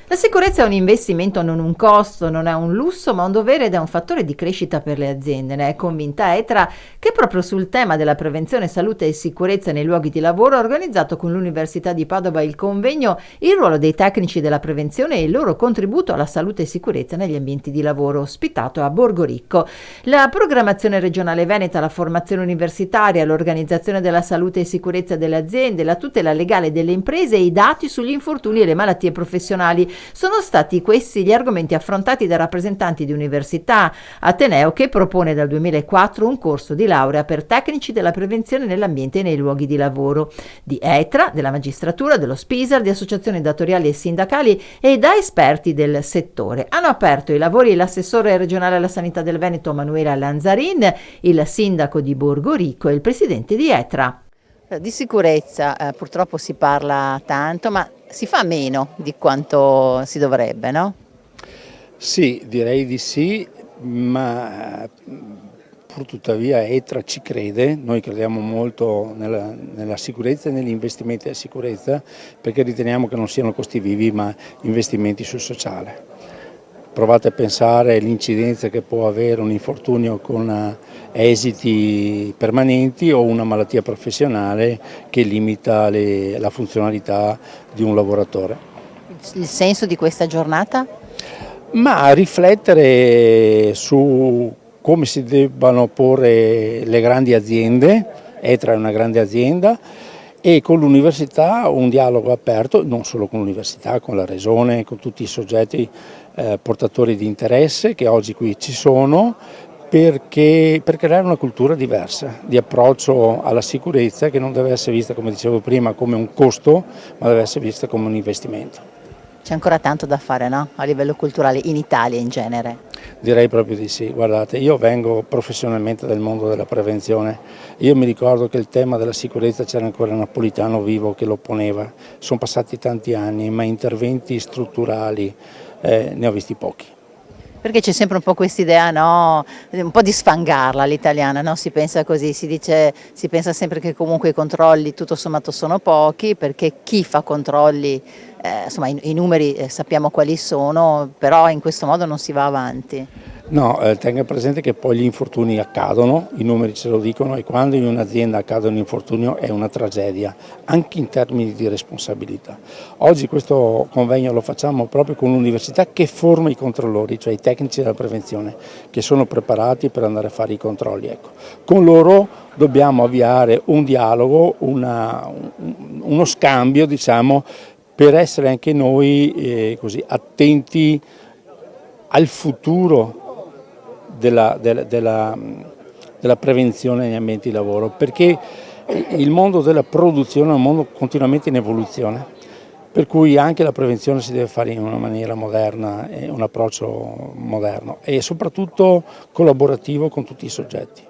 La sicurezza è un investimento, non un costo, non è un lusso, ma un dovere ed è un fattore di crescita per le aziende. Ne è convinta Etra, che proprio sul tema della prevenzione, salute e sicurezza nei luoghi di lavoro ha organizzato con l'Università di Padova il convegno Il ruolo dei tecnici della prevenzione e il loro contributo alla salute e sicurezza negli ambienti di lavoro, ospitato a Borgo Ricco. La programmazione regionale veneta, la formazione universitaria, l'organizzazione della salute e sicurezza delle aziende, la tutela legale delle imprese e i dati sugli infortuni e le malattie professionali sono stati questi gli argomenti affrontati da rappresentanti di università. Ateneo, che propone dal 2004 un corso di laurea per tecnici della prevenzione nell'ambiente e nei luoghi di lavoro, di ETRA, della magistratura, dello SPISAR, di associazioni datoriali e sindacali e da esperti del settore. Hanno aperto i lavori l'assessore regionale alla sanità del Veneto Manuela Lanzarin, il sindaco di Borgo Ricco e il presidente di ETRA. Di sicurezza purtroppo si parla tanto, ma si fa meno di quanto si dovrebbe, no? Sì, direi di sì, ma purtuttavia ETRA ci crede, noi crediamo molto nella sicurezza e negli investimenti della sicurezza, perché riteniamo che non siano costi vivi ma investimenti sul sociale. Provate a pensare all'incidenza che può avere un infortunio con esiti permanenti o una malattia professionale che limita la funzionalità di un lavoratore. Il senso di questa giornata? Ma riflettere su come si debbano porre le grandi aziende, ETRA è una grande azienda, e con l'università un dialogo aperto, non solo con l'università, con la regione, con tutti i soggetti portatori di interesse che oggi qui ci sono, per creare una cultura diversa di approccio alla sicurezza che non deve essere vista, come dicevo prima, come un costo, ma deve essere vista come un investimento. C'è ancora tanto da fare, no? A livello culturale in Italia in genere. Direi proprio di sì. Guardate, io vengo professionalmente dal mondo della prevenzione. Io mi ricordo che il tema della sicurezza c'era ancora Napolitano vivo che lo poneva. Sono passati tanti anni, ma interventi strutturali ne ho visti pochi. Perché c'è sempre un po' quest'idea, no? Un po' di sfangarla l'italiana, no? Si pensa così, si pensa sempre che comunque i controlli tutto sommato sono pochi, perché chi fa controlli, insomma i numeri sappiamo quali sono, però in questo modo non si va avanti. No, tenga presente che poi gli infortuni accadono, i numeri ce lo dicono, e quando in un'azienda accade un infortunio è una tragedia, anche in termini di responsabilità. Oggi questo convegno lo facciamo proprio con l'università che forma i controllori, cioè i tecnici della prevenzione, che sono preparati per andare a fare i controlli. Ecco. Con loro dobbiamo avviare un dialogo, uno scambio, diciamo, per essere anche noi così attenti al futuro della prevenzione negli ambienti di lavoro, perché il mondo della produzione è un mondo continuamente in evoluzione, per cui anche la prevenzione si deve fare in una maniera moderna, un approccio moderno e soprattutto collaborativo con tutti i soggetti.